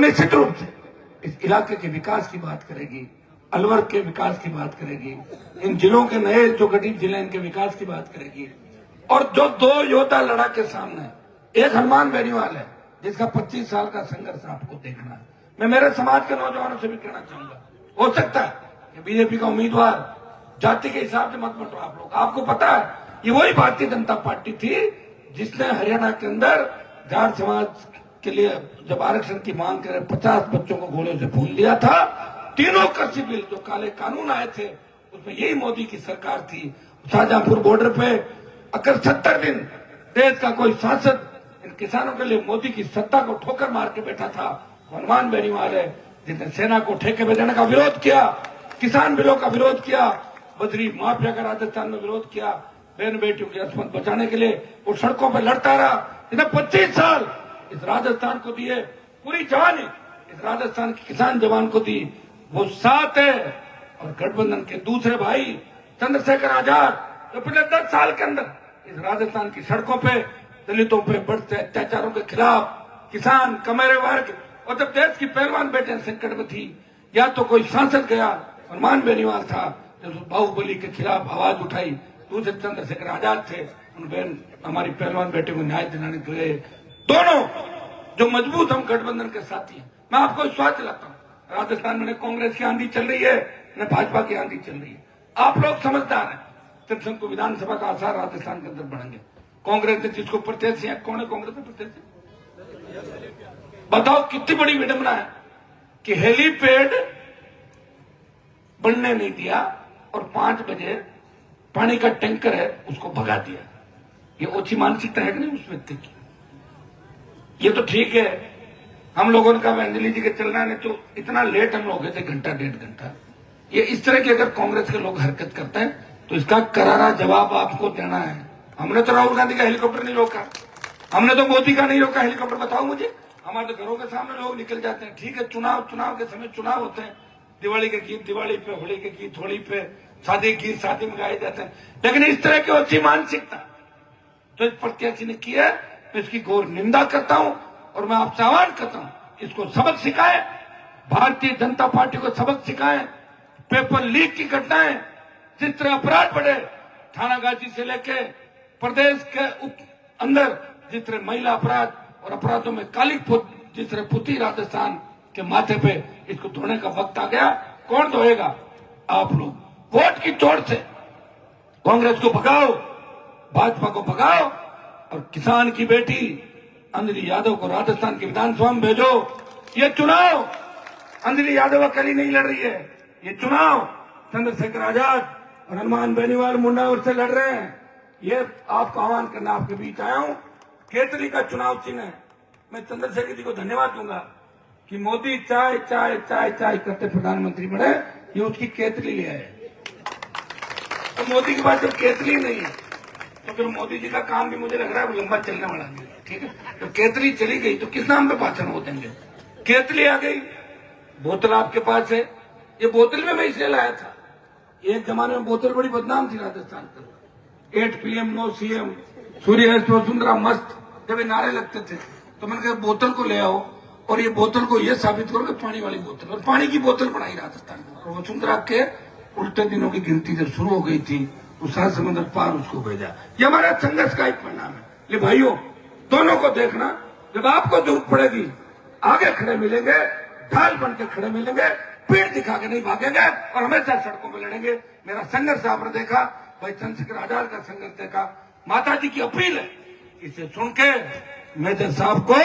निश्चित रूप से इस इलाके के विकास की बात करेगी, अलवर के विकास की बात करेगी, इन जिलों के नए जो गठित जिले इनके विकास की बात करेगी। और जो दो योद्धा लड़ा के सामने, एक हनुमान बेनीवाल है जिसका 25 साल का संघर्ष आपको देखना है। मैं मेरे समाज के नौजवानों से भी कहना चाहूंगा, हो सकता है कि बीजेपी का उम्मीदवार जाति के हिसाब से मत बंटो आप लोग। आपको पता है ये वही भारतीय जनता पार्टी थी जिसने हरियाणा के अंदर जाट समाज के लिए जब आरक्षण की मांग करे 50 बच्चों को गोलियों से भून दिया था। तीनों कृषि बिल जो काले कानून आए थे उसमें यही मोदी की सरकार थी। शाहजहांपुर बॉर्डर पे अगर 70 दिन देश का कोई सांसद इन किसानों के लिए मोदी की सत्ता को ठोकर मार के बैठा था, हनुमान बेनीवाल है जिसने सेना को ठेके में देने का विरोध किया, किसान बिलों का विरोध किया, बजरी माफिया का राजस्थान में विरोध किया, बहन बेटियों की असमत बचाने के लिए वो सड़कों पर लड़ता रहा। इन्हें 25 साल इस राजस्थान को दिए, पूरी जवानी इस राजस्थान के किसान जवान को दी। वो साथ है। और गठबंधन के दूसरे भाई चंद्रशेखर आजाद जो पिछले 10 साल के अंदर इस राजस्थान की सड़कों पे दलितों पे बढ़ते अत्याचारों के खिलाफ, किसान, कमेरे वर्ग और जब देश की पहलवान बेटियां संकट में थी, या तो कोई सांसद गया, हनुमान बेनीवाल था जो बाहुबली के खिलाफ आवाज उठाई, दूसरे चंद्रशेखर आजाद थे, उन बहन हमारी पहलवान बेटे को न्याय दिलाने के लिए। दोनों जो मजबूत हम गठबंधन के साथी हैं। मैं आपको विश्वास दिलाता हूँ, राजस्थान में कांग्रेस की आंधी चल रही है, न भाजपा की आंधी चल रही है। आप लोग समझदार हैं। त्रिशंकु विधानसभा का आसार राजस्थान के अंदर बढ़ेंगे। कांग्रेस ने जिसको प्रत्याशी है, कौन है कांग्रेस में प्रत्याशी? बताओ कितनी बड़ी विडंबना है कि हेलीपैड बनने नहीं दिया और 5 बजे पानी का टैंकर है उसको भगा दिया। ये ओछी मानसिकता है कि नहीं उस व्यक्ति की? ये तो ठीक है, हम लोगों का अंजलि जी के चलना नहीं तो इतना लेट हम लोग गए थे, घंटा 1.5 घंटा। ये इस तरह की अगर कांग्रेस के लोग हरकत करते हैं तो इसका करारा जवाब आपको देना है। हमने तो राहुल गांधी का हेलीकॉप्टर नहीं रोका, हमने तो मोदी का नहीं रोका हेलीकॉप्टर। बताओ मुझे, हमारे घरों के सामने लोग निकल जाते हैं। ठीक है, चुनाव के समय चुनाव होते हैं, दिवाली के गीत दिवाली पे, होली के गीत होली पे, शादी के गीत शादी में गाए जाते हैं, लेकिन इस तरह की अच्छी मानसिकता तो इस प्रत्याशी ने की है, मैं इसकी घोर निंदा करता हूं। और मैं आपसे आह्वान करता हूं, इसको सबक सिखाए, भारतीय जनता पार्टी को सबक सिखाए। पेपर लीक की घटनाएं, जिस तरह अपराध बढ़े, थानागाजी से लेके प्रदेश के अंदर जिस तरह महिला अपराध और अपराधों में काली जिस तरह पुती राजस्थान के माथे पे, इसको धोने का वक्त आ गया। कौन धोएगा? आप लोग। वोट की चोट से कांग्रेस को भगाओ, भाजपा को भगाओ और किसान की बेटी अंजलि यादव को राजस्थान की विधानसभा में भेजो। ये चुनाव अंजलि यादव अकेली नहीं लड़ रही है, ये चुनाव चंद्रशेखर आजाद और हनुमान बेनीवाल मुंडावर से लड़ रहे हैं। ये आपको आह्वान करना, आपके बीच आया हूं। केतली का चुनाव चिन्ह है। मैं चंद्रशेखर जी को धन्यवाद दूंगा कि मोदी चाय चाय चाय चाय करते प्रधानमंत्री बने, ये उसकी केतली ले आए। तो मोदी के पास जब केतली नहीं है तो फिर मोदी जी का काम भी मुझे लग रहा है लंबा चलने वाला नहीं। ठीक है, तो केतली चली गई तो किस नाम पे भाषण हो देंगे? केतली आ गई, बोतल आपके पास है। ये बोतल में मैं इसलिए लाया था, एक जमाने में बोतल बड़ी बदनाम थी राजस्थान का। 8 PM नो CM, सूर्य वसुंधरा मस्त, जब ये नारे लगते थे तो मैंने कहा बोतल को ले आओ और ये बोतल को ये साबित करो कि पानी वाली बोतल, और पानी की बोतल बनाई राजस्थान में। और वसुंधरा के उल्टे दिनों की गिनती जब शुरू हो गई थी तो 7 समुद्र पार उसको भेजा। ये हमारा संघर्ष का एक परिणाम है। ये भाइयों, दोनों को देखना, जब आपको जरूरत पड़ेगी आगे खड़े मिलेंगे, ढाल बन के खड़े मिलेंगे, पेड़ दिखा के नहीं भागेंगे और हमेशा सड़कों पर लड़ेंगे। मेरा संघर्ष आपने देखा, भाई चंद्रशेखर आजाद का संघर्ष देखा। माता जी की अपील है, इसे सुन के मेजर साहब को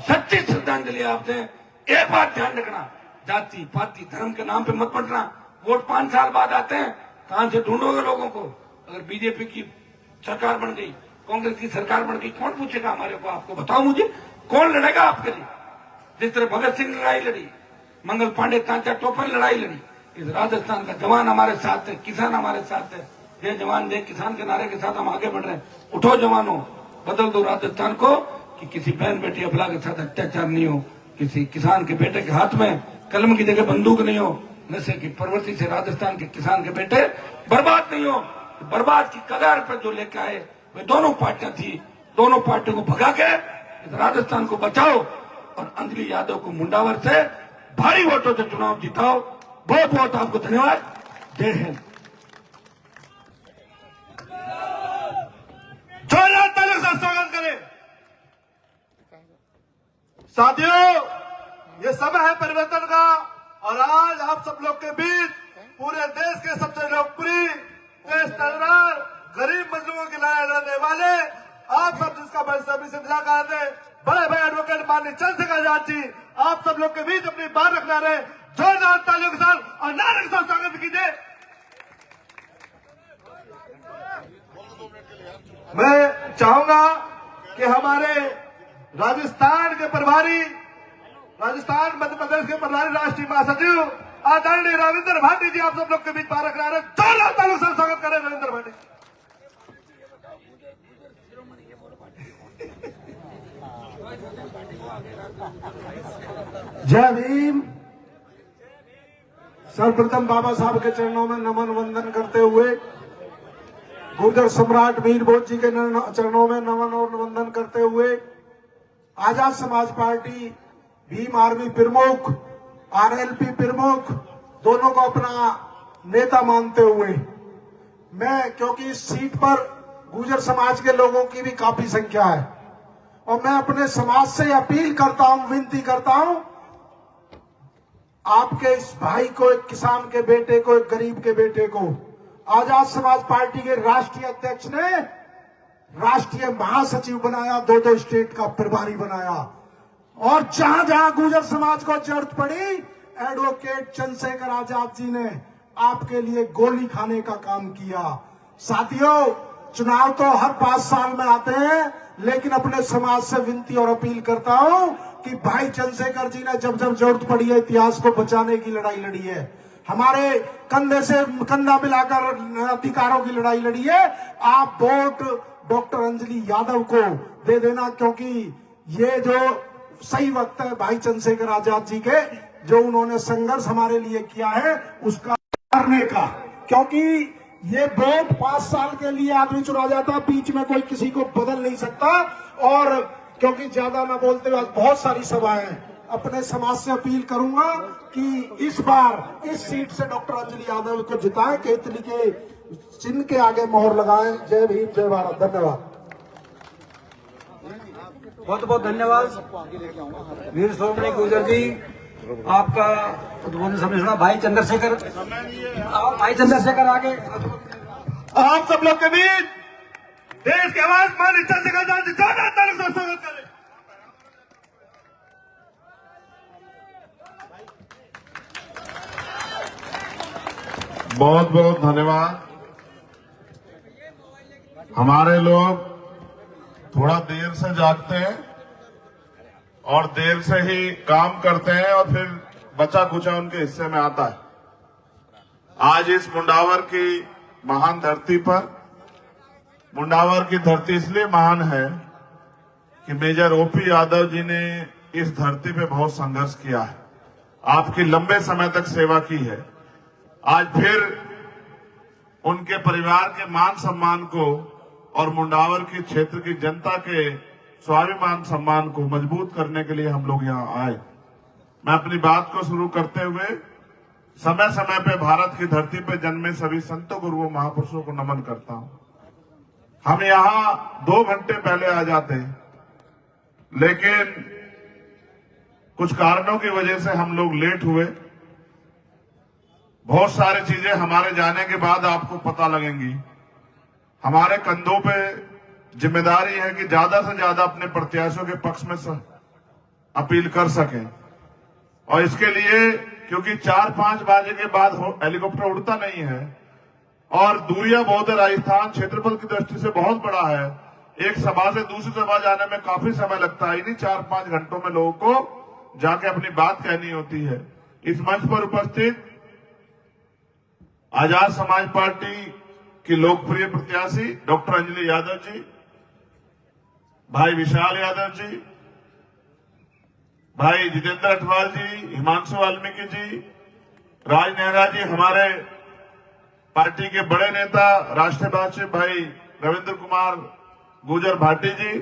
सच्ची श्रद्धांजलि आप दें। एक बात ध्यान रखना, जाति पाति धर्म के नाम पे मत बंटना। वोट 5 साल बाद आते हैं, कहां से ढूंढोगे लोगों को? अगर बीजेपी की सरकार बन गई, कांग्रेस की सरकार बन गई, कौन पूछेगा हमारे को? आपको बताओ मुझे, कौन लड़ेगा आपके लिए? जिस तरह भगत सिंह लड़ाई लड़ी, मंगल पांडे तांचा टोपन लड़ाई लड़ी, इस राजस्थान का जवान हमारे साथ है, किसान हमारे साथ है। जय जवान जय किसान के नारे के साथ हम आगे बढ़ रहे हैं। उठो जवानों, बदल दो राजस्थान को कि किसी बहन बेटी अबला के साथ अत्याचार नहीं हो, किसी किसान के बेटे के हाथ में कलम की जगह बंदूक नहीं हो, नशे की प्रवृत्ति से राजस्थान के किसान के बेटे बर्बाद नहीं हो। बर्बाद की कगार पर जो लेकर आए वे दोनों पार्टियां थी, दोनों पार्टियों को भगा के राजस्थान को बचाओ। और अंजलि यादव को मुंडावर से भारी वोटों से चुनाव जिताओ। बहुत बहुत आपको धन्यवाद। जय हिंद। जोरदार तालियों से स्वागत करें। साथियों, ये समय है परिवर्तन का और आज आप सब लोग के बीच पूरे देश के सबसे लोकप्रिय, देश तलवार, गरीब मजदूरों की लड़ाई लड़ने वाले आप सब जिसका बड़े सभी से इंतजार कर रहे बड़े भाई एडवोकेट माननीय चंद्रशेखर आजाद जी आप सब लोग के बीच अपनी बात रखना रहे। जोरदार तालियों के साथ और नारे के साथ स्वागत कीजिए। मैं चाहूंगा कि हमारे राजस्थान के प्रभारी, राजस्थान मध्य प्रदेश के प्रभारी राष्ट्रीय महासचिव आदरणीय रविंद्र भाटी जी आप सब लोग के बीच बात रखना रहे। जोरदार तालियों से स्वागत करें रविंद्र भाटी। जय भीम। सर्वप्रथम बाबा साहब के चरणों में नमन वंदन करते हुए गुर्जर सम्राट वीर भोज जी के चरणों में नमन और वंदन करते हुए आजाद समाज पार्टी, भीम आर्मी प्रमुख, आरएलपी प्रमुख दोनों को अपना नेता मानते हुए मैं, क्योंकि इस सीट पर गुर्जर समाज के लोगों की भी काफी संख्या है और मैं अपने समाज से अपील करता हूं, विनती करता हूं, आपके इस भाई को, एक किसान के बेटे को, एक गरीब के बेटे को आजाद समाज पार्टी के राष्ट्रीय अध्यक्ष ने राष्ट्रीय महासचिव बनाया, दो स्टेट का प्रभारी बनाया और जहां जहां गुर्जर समाज को जरूरत पड़ी एडवोकेट चंद्रशेखर आजाद जी ने आपके लिए गोली खाने का काम किया। साथियों, चुनाव तो हर 5 साल में आते हैं, लेकिन अपने समाज से विनती और अपील करता हूं कि भाई चंद्रशेखर जी ने जब जब जरूरत पड़ी है इतिहास को बचाने की लड़ाई लड़ी है, हमारे कंधे से कंधा मिलाकर अधिकारों की लड़ाई लड़ी है। आप वोट डॉक्टर अंजलि यादव को दे देना, क्योंकि ये जो सही वक्त है भाई चंद्रशेखर आजाद जी के, जो उन्होंने संघर्ष हमारे लिए किया है उसका करने का, क्योंकि ये वोट 5 साल के लिए आदमी चुना जाता, बीच में कोई किसी को बदल नहीं सकता। और क्योंकि ज्यादा ना बोलते हुए बहुत सारी सभाएं, अपने समाज से अपील करूंगा कि इस बार इस सीट से डॉक्टर अंजलि यादव को जिताएं, केतली के चिन्ह के आगे मोहर लगाएं। जय भीम, जय भारत। धन्यवाद। बहुत बहुत धन्यवाद वीर शिरोमणि गुर्जर जी, आपका उद्बोधन समझ सुना। भाई चंद्रशेखर, भाई चंद्रशेखर आगे। आप सब लोग के बीच देश की आवाज माननीय चंद्रशेखर आजाद जी जोरदार तालियों से स्वागत करें। बहुत बहुत धन्यवाद। हमारे लोग थोड़ा देर से जागते हैं और देर से ही काम करते हैं और फिर बचा कुचा उनके हिस्से में आता है। आज इस मुंडावर की महान धरती पर, मुंडावर की धरती इसलिए महान है कि मेजर ओपी यादव जी ने इस धरती पे बहुत संघर्ष किया है, आपकी लंबे समय तक सेवा की है। आज फिर उनके परिवार के मान सम्मान को और मुंडावर की क्षेत्र की जनता के स्वाभिमान सम्मान को मजबूत करने के लिए हम लोग यहाँ आए। मैं अपनी बात को शुरू करते हुए समय समय पे भारत की धरती पे जन्मे सभी संतों, गुरुओं, महापुरुषों को नमन करता हूं। हम यहाँ 2 घंटे पहले आ जाते हैं, लेकिन कुछ कारणों की वजह से हम लोग लेट हुए। बहुत सारी चीजें हमारे जाने के बाद आपको पता लगेंगी। हमारे कंधों पे जिम्मेदारी है कि ज्यादा से ज्यादा अपने प्रत्याशियों के पक्ष में अपील कर सकें, और इसके लिए क्योंकि 4-5 बजे के बाद हेलीकॉप्टर उड़ता नहीं है और दूरियां बहुत है, राजस्थान क्षेत्रफल की दृष्टि से बहुत बड़ा है, एक सभा से दूसरी सभा जाने में काफी समय लगता है। इन्हीं 4-5 घंटों में लोगों को जाके अपनी बात कहनी होती है। इस मंच पर उपस्थित आजाद समाज पार्टी की लोकप्रिय प्रत्याशी डॉक्टर अंजलि यादव जी, भाई विशाल यादव जी, भाई जितेंद्र अठवाल जी, हिमांशु वाल्मीकि जी, राज नेहरा जी, हमारे पार्टी के बड़े नेता राष्ट्रीय महासचिव भाई रविंद्र कुमार गुर्जर भाटी जी,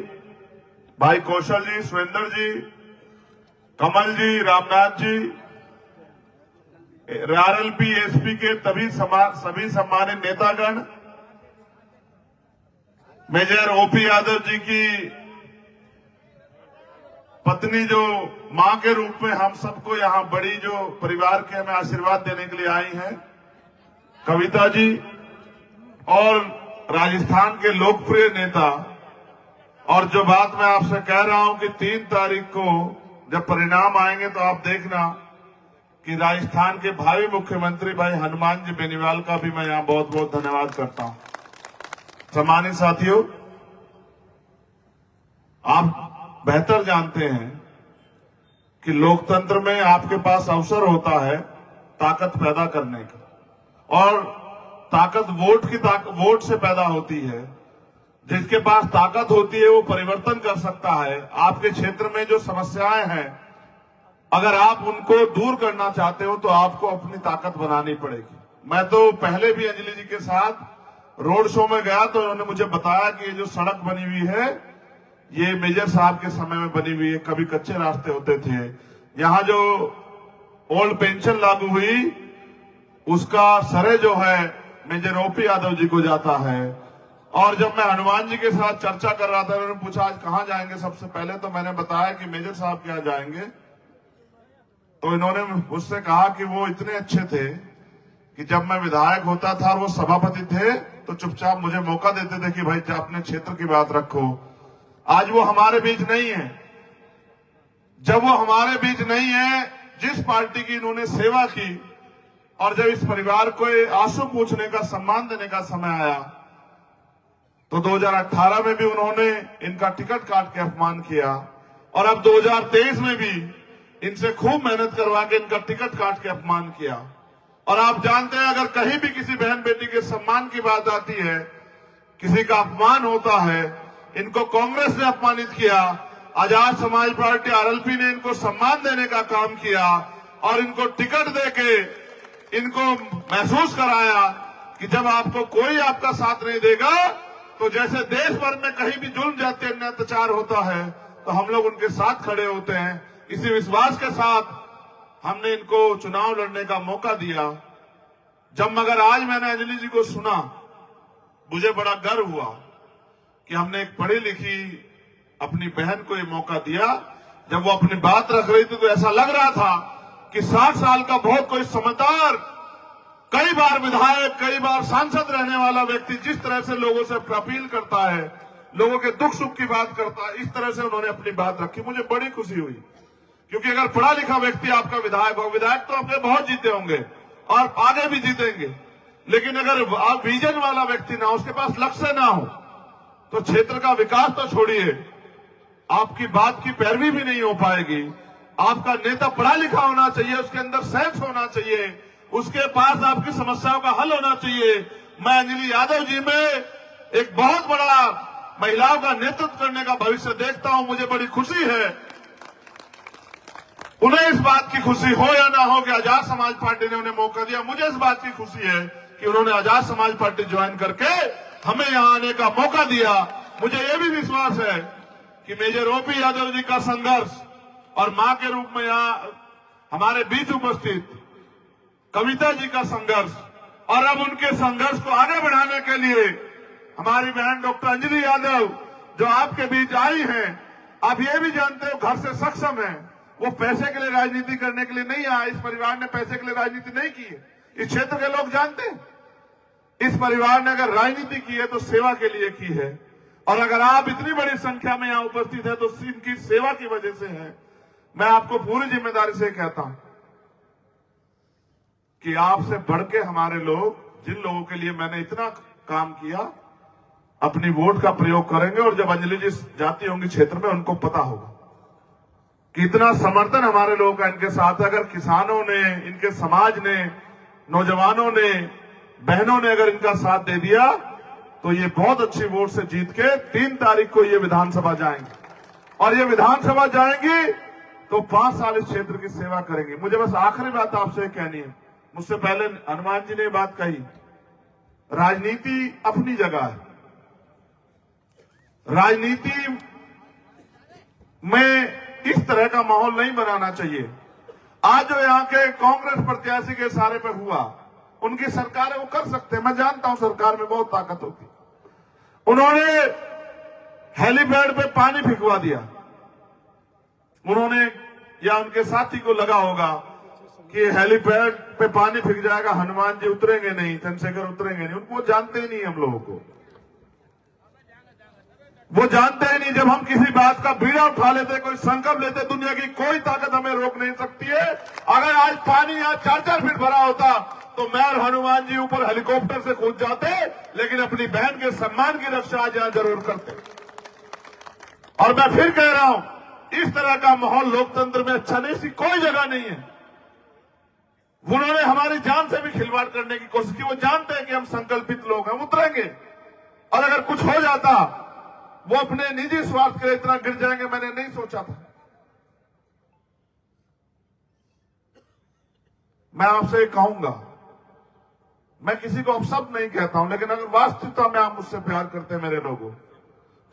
भाई कौशल जी, सुरेंद्र जी, कमल जी, रामनाथ जी, आरएलपी एसपी के सभी सम्मानित नेतागण, मेजर ओपी यादव जी की पत्नी जो मां के रूप में हम सबको यहाँ बड़ी जो परिवार के हमें आशीर्वाद देने के लिए आई हैं, कविता जी, और राजस्थान के लोकप्रिय नेता। और जो बात मैं आपसे कह रहा हूं कि 3 तारीख को जब परिणाम आएंगे तो आप देखना कि राजस्थान के भावी मुख्यमंत्री भाई हनुमान जी बेनीवाल का भी मैं यहां बहुत बहुत धन्यवाद करता हूं। सम्मानित साथियों, आप बेहतर जानते हैं कि लोकतंत्र में आपके पास अवसर होता है ताकत पैदा करने का, और ताकत वोट से पैदा होती है। जिसके पास ताकत होती है वो परिवर्तन कर सकता है। आपके क्षेत्र में जो समस्याएं हैं, अगर आप उनको दूर करना चाहते हो तो आपको अपनी ताकत बनानी पड़ेगी। मैं तो पहले भी अंजलि जी के साथ रोड शो में गया तो उन्होंने मुझे बताया कि ये जो सड़क बनी हुई है ये मेजर साहब के समय में बनी हुई है, कभी कच्चे रास्ते होते थे। यहाँ जो ओल्ड पेंशन लागू हुई उसका श्रेय जो है मेजर ओपी यादव जी को जाता है। और जब मैं हनुमान जी के साथ चर्चा कर रहा था, उन्होंने पूछा आज कहां जाएंगे सबसे पहले, तो मैंने बताया कि मेजर साहब के यहाँ जाएंगे। तो इन्होंने मुझसे कहा कि वो इतने अच्छे थे कि जब मैं विधायक होता था और वो सभापति थे तो चुपचाप मुझे मौका देते थे कि भाई अपने क्षेत्र की बात रखो। आज वो हमारे बीच नहीं है। जब वो हमारे बीच नहीं है, जिस पार्टी की इन्होंने सेवा की, और जब इस परिवार को आंसू पूछने का, सम्मान देने का समय आया तो 2018 में भी उन्होंने इनका टिकट काट के अपमान किया, और अब 2023 में भी इनसे खूब मेहनत करवा के इनका टिकट काट के अपमान किया। और आप जानते हैं अगर कहीं भी किसी बहन बेटी के सम्मान की बात आती है, किसी का अपमान होता है, इनको कांग्रेस ने अपमानित किया, आजाद समाज पार्टी आरएलपी ने इनको सम्मान देने का काम किया और इनको टिकट देके इनको महसूस कराया कि जब आपको कोई आपका साथ नहीं देगा तो जैसे देश भर में कहीं भी जुल्म जाते अन्याय अत्याचार होता है तो हम लोग उनके साथ खड़े होते हैं। इसी विश्वास के साथ हमने इनको चुनाव लड़ने का मौका दिया। जब मगर आज मैंने अंजलि जी को सुना, मुझे बड़ा गर्व हुआ कि हमने एक पढ़ी लिखी अपनी बहन को ये मौका दिया। जब वो अपनी बात रख रही थी तो ऐसा लग रहा था कि 60 साल का बहुत कोई समझदार, कई बार विधायक, कई बार सांसद रहने वाला व्यक्ति जिस तरह से लोगों से अपील करता है, लोगों के दुख सुख की बात करता है, इस तरह से उन्होंने अपनी बात रखी। मुझे बड़ी खुशी हुई, क्योंकि अगर पढ़ा लिखा व्यक्ति आपका विधायक हो, विधायक तो आपके बहुत जीते होंगे और आगे भी जीतेंगे, लेकिन अगर आप विजन वाला व्यक्ति ना हो, उसके पास लक्ष्य ना हो, तो क्षेत्र का विकास तो छोड़िए, आपकी बात की पैरवी भी नहीं हो पाएगी। आपका नेता पढ़ा लिखा होना चाहिए, उसके अंदर सेंस होना चाहिए, उसके पास आपकी समस्याओं का हल होना चाहिए। मैं अंजलि यादव जी में एक बहुत बड़ा महिलाओं का नेतृत्व करने का भविष्य देखता हूं। मुझे बड़ी खुशी है, उन्हें इस बात की खुशी हो या ना हो कि आजाद समाज पार्टी ने उन्हें मौका दिया। मुझे इस बात की खुशी है कि उन्होंने आजाद समाज पार्टी ज्वाइन करके हमें यहां आने का मौका दिया। मुझे यह भी विश्वास है कि मेजर ओपी यादव जी का संघर्ष और मां के रूप में यहां हमारे बीच उपस्थित कविता जी का संघर्ष, और अब उनके संघर्ष को आगे बढ़ाने के लिए हमारी बहन डॉक्टर अंजलि यादव जो आपके बीच आई हैं, आप ये भी जानते हो घर से सक्षम है, वो पैसे के लिए राजनीति करने के लिए नहीं आया। इस परिवार ने पैसे के लिए राजनीति नहीं की है, इस क्षेत्र के लोग जानते हैं। इस परिवार ने अगर राजनीति की है तो सेवा के लिए की है, और अगर आप इतनी बड़ी संख्या में यहां उपस्थित है तो इनकी सेवा की वजह से है। मैं आपको पूरी जिम्मेदारी से कहता हूं कि आपसे बढ़ के हमारे लोग, जिन लोगों के लिए मैंने इतना काम किया, अपनी वोट का प्रयोग करेंगे। और जब अंजलि जी जाती होंगी क्षेत्र में, उनको पता होगा कि इतना समर्थन हमारे लोगों का इनके साथ है। अगर किसानों ने, इनके समाज ने, नौजवानों ने, बहनों ने अगर इनका साथ दे दिया तो ये बहुत अच्छी वोट से जीत के 3 तारीख को ये विधानसभा जाएंगे, और ये विधानसभा जाएंगी तो 5 साल इस क्षेत्र की सेवा करेंगे। मुझे बस आखिरी बात आपसे कहनी है, मुझसे पहले हनुमान जी ने बात कही, राजनीति अपनी जगह है। राजनीति में इस तरह का माहौल नहीं बनाना चाहिए। आज जो यहाँ के कांग्रेस प्रत्याशी के इशारे पे हुआ, उनकी सरकार है, वो कर सकते हैं। मैं जानता हूं सरकार में बहुत ताकत होती। उन्होंने हेलीपैड पे पानी फेंकवा दिया। उन्होंने या उनके साथी को लगा होगा कि हेलीपैड पे पानी फेंक जाएगा, हनुमान जी उतरेंगे नहीं, चंद्रशेखर उतरेंगे नहीं। उनको जानते ही नहीं हम लोगों को, वो जानते ही नहीं। जब हम किसी बात का बीड़ा उठा लेते, कोई संकल्प लेते, दुनिया की कोई ताकत हमें रोक नहीं सकती है। अगर आज पानी यहाँ 4-4 फीट भरा होता तो मैं और हनुमान जी ऊपर हेलीकॉप्टर से कूद जाते, लेकिन अपनी बहन के सम्मान की रक्षा आज यहां जरूर करते। और मैं फिर कह रहा हूं, इस तरह का माहौल लोकतंत्र में अच्छा नहीं, इसकी कोई जगह नहीं है। उन्होंने हमारी जान से भी खिलवाड़ करने की कोशिश की। वो जानते हैं कि हम संकल्पित लोग हैं, उतरेंगे। और अगर कुछ हो जाता, वो अपने निजी स्वार्थ के लिए इतना गिर जाएंगे, मैंने नहीं सोचा था। मैं आपसे कहूंगा, मैं किसी को अपशब्द नहीं कहता हूं, लेकिन अगर वास्तविकता में आप मुझसे प्यार करते हैं मेरे लोगों,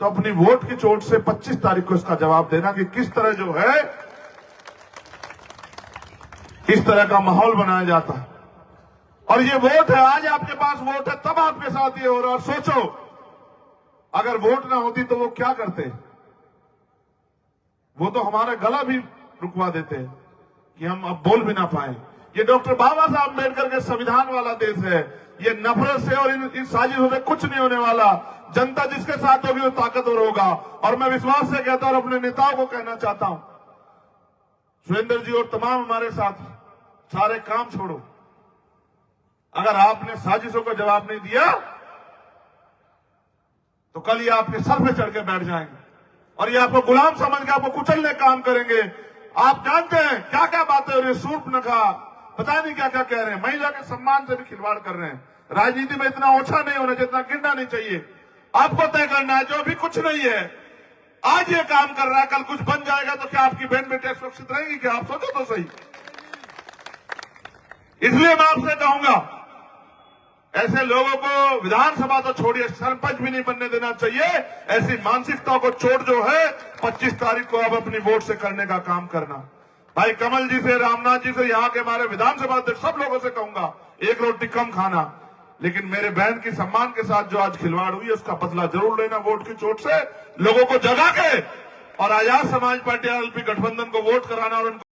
तो अपनी वोट की चोट से 25 तारीख को इसका जवाब देना कि किस तरह जो है इस तरह का माहौल बनाया जाता है। और ये वोट है, आज आपके पास वोट है, तब आपके साथ ये हो रहा है। और सोचो, अगर वोट ना होती तो वो क्या करते? वो तो हमारा गला भी रुकवा देते कि हम अब बोल भी ना पाए। ये डॉक्टर बाबा साहब अम्बेडकर के संविधान वाला देश है। ये नफरत से और इन साजिशों से कुछ नहीं होने वाला। जनता जिसके साथ होगी वो ताकतवर होगा। और मैं विश्वास से कहता हूं और अपने नेताओं को कहना चाहता हूं, सुरेंद्र जी और तमाम हमारे साथी, सारे काम छोड़ो। अगर आपने साजिशों का जवाब नहीं दिया तो कल ये आपके सर पे चढ़ के बैठ जाएंगे और ये आपको गुलाम समझ के आपको कुचलने काम करेंगे। आप जानते हैं क्या क्या बातें हो रही है, शूर्पणखा पता नहीं क्या क्या कह रहे हैं, महिला के सम्मान से भी खिलवाड़ कर रहे हैं। राजनीति में इतना ओछा नहीं होना, जितना गिरना नहीं चाहिए। आपको तय करना है, जो अभी कुछ नहीं है, आज ये काम कर रहा है, कल कुछ बन जाएगा तो क्या आपकी बहन बेटियां सुरक्षित रहेंगी? क्या आप सोचो तो सही। इसलिए मैं आपसे कहूंगा, ऐसे लोगों को विधानसभा तो छोड़िए, सरपंच भी नहीं बनने देना चाहिए। ऐसी मानसिकता को चोट जो है 25 तारीख को अब अपनी वोट से करने का काम करना। भाई कमल जी से, रामनाथ जी से, यहाँ के हमारे विधानसभा अध्यक्ष, सब लोगों से कहूंगा, एक रोटी कम खाना, लेकिन मेरे बहन की सम्मान के साथ जो आज खिलवाड़ हुई है उसका बदला जरूर लेना वोट की चोट से। लोगों को जगा के और आजाद समाज पार्टी एलपी गठबंधन को वोट कराना और उनको